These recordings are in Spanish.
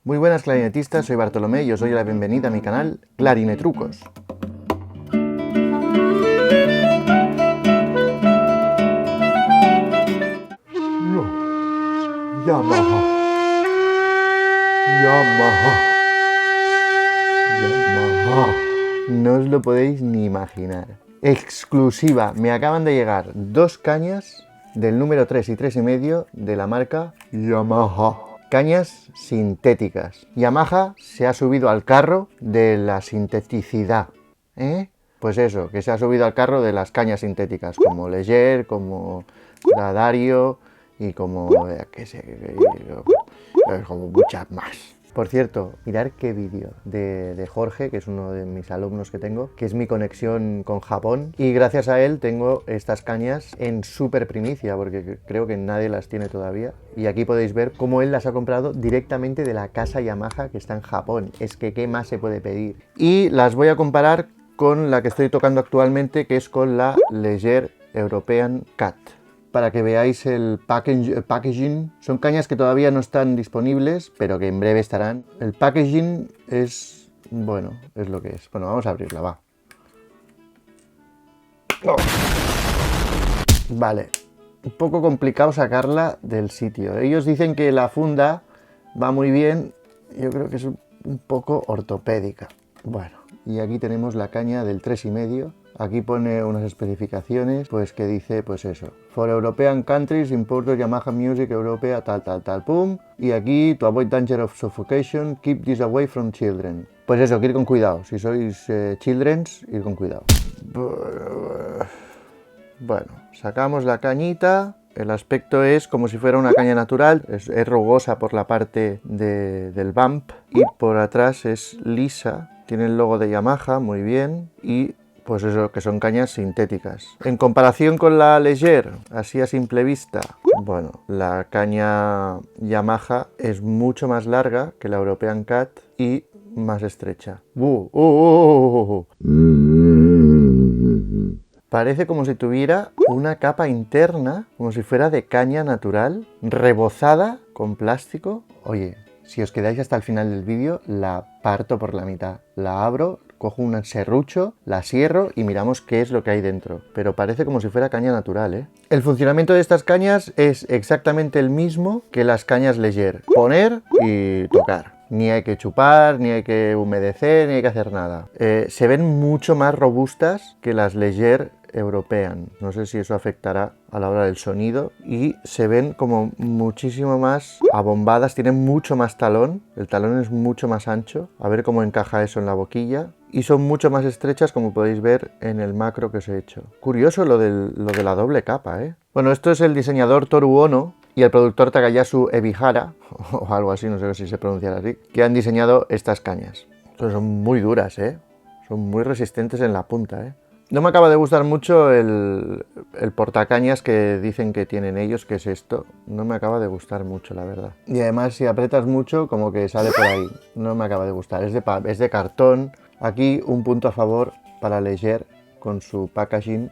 Muy buenas clarinetistas, soy Bartolomé y os doy la bienvenida a mi canal Clarinetrucos. Yamaha, Yamaha, Yamaha. No os lo podéis ni imaginar. Exclusiva, me acaban de llegar dos cañas del número 3 y 3,5 de la marca Yamaha. Cañas sintéticas. Yamaha se ha subido al carro de la sinteticidad. Pues eso, que se ha subido al carro de las cañas sintéticas, como Leger, como Dario y como, como muchas más. Por cierto, mirad qué vídeo de Jorge, que es uno de mis alumnos que tengo, que es mi conexión con Japón, y gracias a él tengo estas cañas en súper primicia, porque creo que nadie las tiene todavía. Y aquí podéis ver cómo él las ha comprado directamente de la casa Yamaha que está en Japón. Es que ¿qué más se puede pedir? Y las voy a comparar con la que estoy tocando actualmente, que es con la Leger European Cat. Para que veáis el packaging. Son cañas que todavía no están disponibles, pero que en breve estarán. El packaging es, bueno, es lo que es. Bueno, vamos a abrirla, va. Oh. Vale, un poco complicado sacarla del sitio. Ellos dicen que la funda va muy bien, yo creo que es un poco ortopédica. Bueno, y aquí tenemos la caña del 3,5. Aquí pone unas especificaciones, pues que dice, pues eso, for European countries, importer Yamaha Music Europea, tal, pum. Y aquí, to avoid danger of suffocation, keep this away from children. Pues eso, que ir con cuidado. Si sois childrens, ir con cuidado. Bueno, sacamos la cañita. El aspecto es como si fuera una caña natural, es rugosa por la parte del bump y por atrás es lisa. Tiene el logo de Yamaha, muy bien, y pues eso, que son cañas sintéticas. En comparación con la Leger, así a simple vista, bueno, la caña Yamaha es mucho más larga que la European Cat y más estrecha. Parece como si tuviera una capa interna, como si fuera de caña natural, rebozada con plástico. Oye, si os quedáis hasta el final del vídeo, la parto por la mitad. La abro, cojo un serrucho, la cierro y miramos qué es lo que hay dentro. Pero parece como si fuera caña natural, ¿eh? El funcionamiento de estas cañas es exactamente el mismo que las cañas Leger. Poner y tocar. Ni hay que chupar, ni hay que humedecer, ni hay que hacer nada. Se ven mucho más robustas que las Leger European. No sé si eso afectará a la hora del sonido. Y se ven como muchísimo más abombadas, tienen mucho más talón. El talón es mucho más ancho. A ver cómo encaja eso en la boquilla. Y son mucho más estrechas, como podéis ver en el macro que os he hecho. Curioso lo de la doble capa, ¿eh? Bueno, esto es el diseñador Toru Ono y el productor Takayasu Ebihara, o algo así, no sé si se pronuncia así, que han diseñado estas cañas. Pero son muy duras, ¿eh? Son muy resistentes en la punta, ¿eh? No me acaba de gustar mucho el portacañas que dicen que tienen ellos, que es esto. No me acaba de gustar mucho, la verdad. Y además, si apretas mucho, como que sale por ahí. No me acaba de gustar. Es de cartón. Aquí un punto a favor para Leger con su packaging.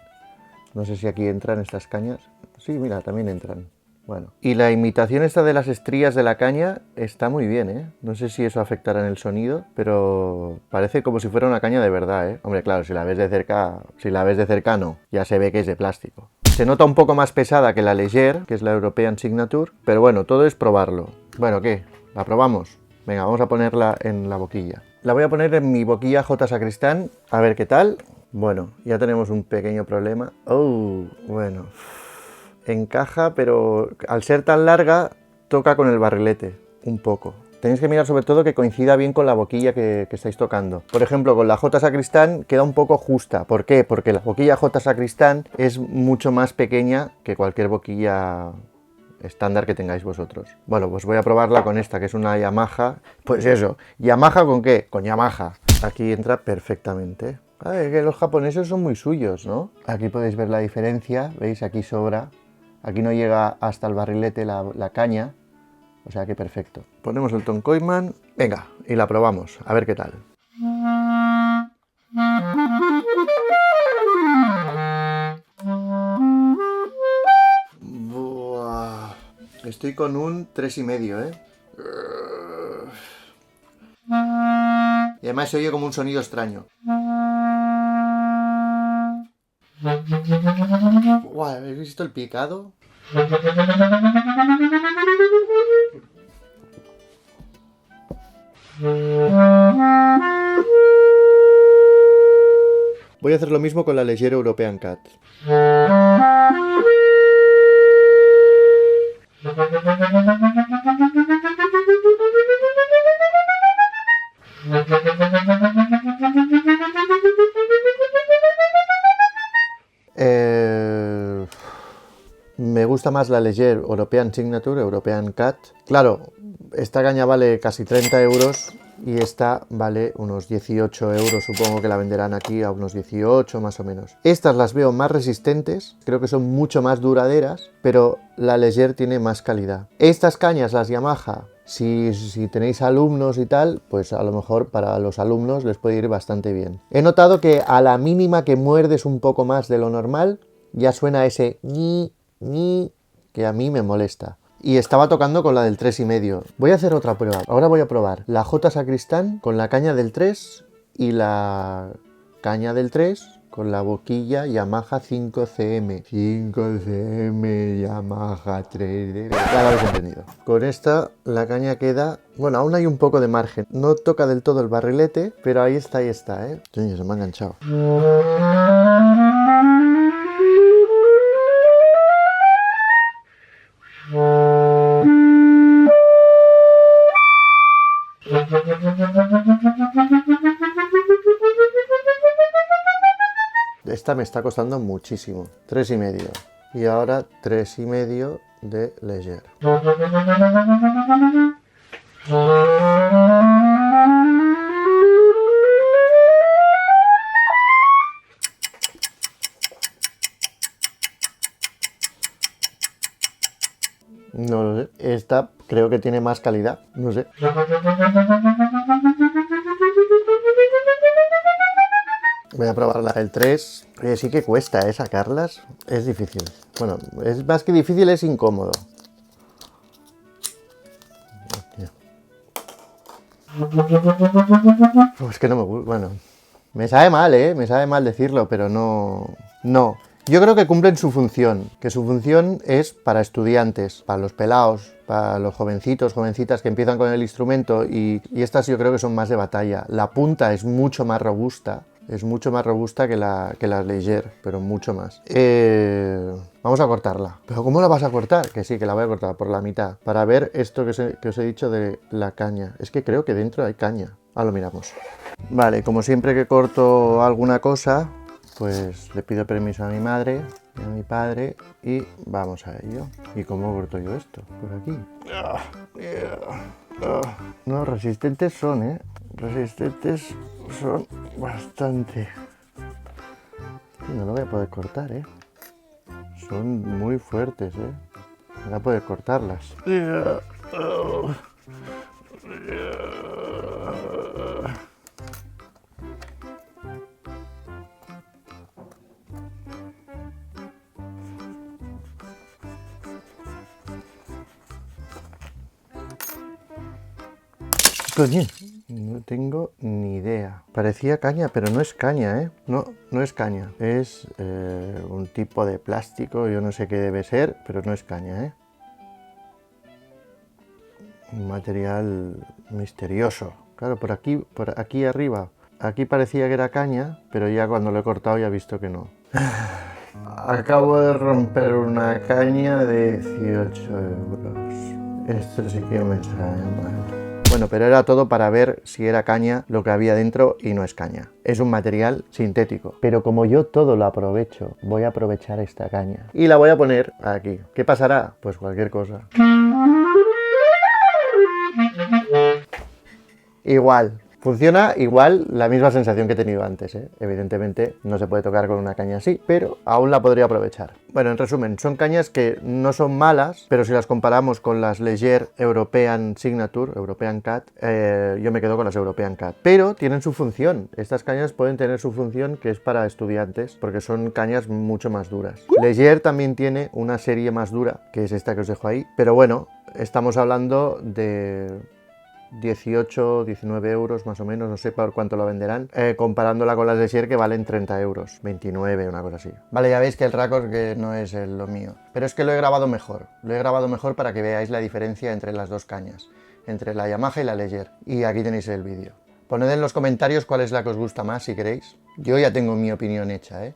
No sé si aquí entran estas cañas. Sí, mira, también entran. Bueno, y la imitación esta de las estrías de la caña está muy bien, ¿eh? No sé si eso afectará en el sonido, pero parece como si fuera una caña de verdad, ¿eh? Hombre, claro, si la ves de cerca no, ya se ve que es de plástico. Se nota un poco más pesada que la Leger, que es la European Signature, pero bueno, todo es probarlo. Bueno, ¿qué? ¿La probamos? Venga, vamos a ponerla en la boquilla. La voy a poner en mi boquilla J Sacristán, a ver qué tal. Bueno, ya tenemos un pequeño problema. Oh, bueno. Encaja, pero al ser tan larga, toca con el barrilete, un poco. Tenéis que mirar sobre todo que coincida bien con la boquilla que estáis tocando. Por ejemplo, con la J Sacristán queda un poco justa. ¿Por qué? Porque la boquilla J Sacristán es mucho más pequeña que cualquier boquilla estándar que tengáis vosotros. Bueno, pues voy a probarla con esta, que es una Yamaha. Pues eso, ¿Yamaha con qué? Con Yamaha. Aquí entra perfectamente. Es que los japoneses son muy suyos, ¿no? Aquí podéis ver la diferencia, ¿veis? Aquí sobra. Aquí no llega hasta el barrilete la caña, o sea que perfecto. Ponemos el Tom Koopman, venga, y la probamos, a ver qué tal. Buah. Estoy con un 3,5, ¿eh? Y además se oye como un sonido extraño. Guau, ¿habéis visto el picado? Voy a hacer lo mismo con la Leger European Cat. Me gusta más la Leger European Signature, European Cat. Claro, esta caña vale casi 30 euros y esta vale unos 18 euros. Supongo que la venderán aquí a unos 18 más o menos. Estas las veo más resistentes, creo que son mucho más duraderas, pero la Leger tiene más calidad. Estas cañas, las Yamaha, si tenéis alumnos y tal, pues a lo mejor para los alumnos les puede ir bastante bien. He notado que a la mínima que muerdes un poco más de lo normal, ya suena ese ni que a mí me molesta. Y estaba tocando con la del 3,5. Voy a hacer otra prueba. Ahora voy a probar la J Sacristán con la caña del 3 y la caña del 3 con la boquilla Yamaha 5CM. 5CM Yamaha 3D. Ya lo habéis entendido. Con esta la caña queda... Bueno, aún hay un poco de margen. No toca del todo el barrilete, pero ahí está, ¿eh? Coño, se me ha enganchado. Esta me está costando muchísimo, 3,5. Y ahora 3,5 de Leger. No lo sé, esta creo que tiene más calidad, no sé. Voy a probar la del 3. Sí que cuesta, sacarlas. Es difícil. Bueno, es más que difícil, es incómodo. Es que no me gusta. Bueno, me sabe mal, me sabe mal decirlo, pero no. No. Yo creo que cumplen su función, que su función es para estudiantes, para los pelaos, para los jovencitos, jovencitas que empiezan con el instrumento y estas yo creo que son más de batalla. La punta es mucho más robusta. Es mucho más robusta que la Leger, pero mucho más. Vamos a cortarla. ¿Pero cómo la vas a cortar? Que sí, que la voy a cortar por la mitad. Para ver esto que os he dicho de la caña. Es que creo que dentro hay caña. Ah, lo miramos. Vale, como siempre que corto alguna cosa, pues le pido permiso a mi madre y a mi padre y vamos a ello. ¿Y cómo corto yo esto? Por aquí. No, resistentes son, resistentes son bastante. No lo voy a poder cortar, son muy fuertes, voy a poder cortarlas. Coño, no tengo ni idea. Parecía caña, pero no es caña, No, no es caña. Es un tipo de plástico, yo no sé qué debe ser, pero no es caña, Un material misterioso. Claro, por aquí arriba. Aquí parecía que era caña, pero ya cuando lo he cortado ya he visto que no. Acabo de romper una caña de 18 euros. Esto sí que me trae mal. Bueno, pero era todo para ver si era caña lo que había dentro y no es caña. Es un material sintético. Pero como yo todo lo aprovecho, voy a aprovechar esta caña. Y la voy a poner aquí. ¿Qué pasará? Pues cualquier cosa. Igual. Funciona igual, la misma sensación que he tenido antes, Evidentemente no se puede tocar con una caña así, pero aún la podría aprovechar. Bueno, en resumen, son cañas que no son malas, pero si las comparamos con las Leger European Signature, European Cat, yo me quedo con las European Cat. Pero tienen su función. Estas cañas pueden tener su función, que es para estudiantes, porque son cañas mucho más duras. Leger también tiene una serie más dura, que es esta que os dejo ahí, pero bueno, estamos hablando de 18, 19 euros más o menos, no sé por cuánto lo venderán, comparándola con las Leger que valen 30 euros, 29, una cosa así. Vale, ya veis que el Raccord que no es lo mío, pero es que lo he grabado mejor para que veáis la diferencia entre las dos cañas, entre la Yamaha y la Leger, y aquí tenéis el vídeo. Poned en los comentarios cuál es la que os gusta más si queréis. Yo ya tengo mi opinión hecha, ¿eh?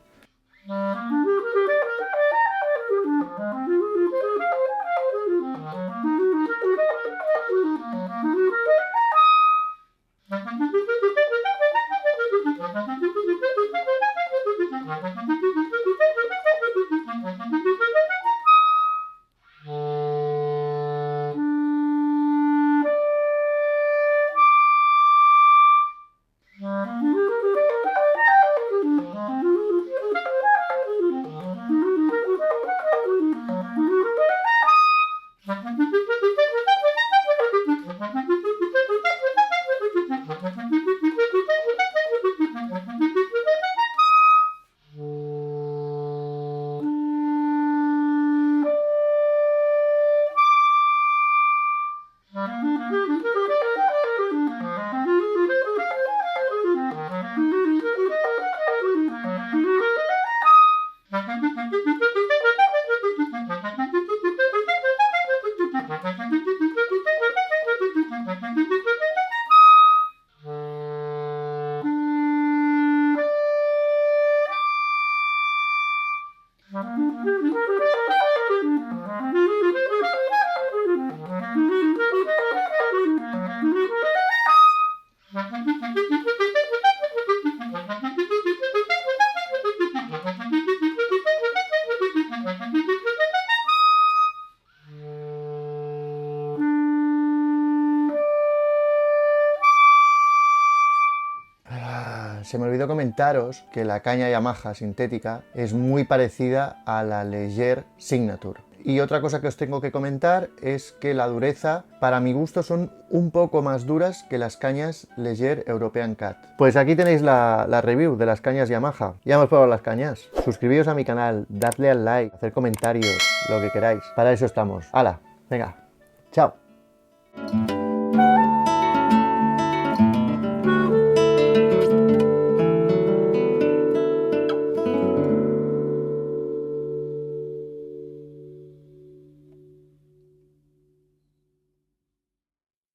Se me olvidó comentaros que la caña Yamaha sintética es muy parecida a la Leger Signature. Y otra cosa que os tengo que comentar es que la dureza, para mi gusto, son un poco más duras que las cañas Leger European Cut. Pues aquí tenéis la review de las cañas Yamaha. Ya hemos probado las cañas. Suscribíos a mi canal, dadle al like, hacer comentarios, lo que queráis. Para eso estamos. ¡Hala! Venga, chao.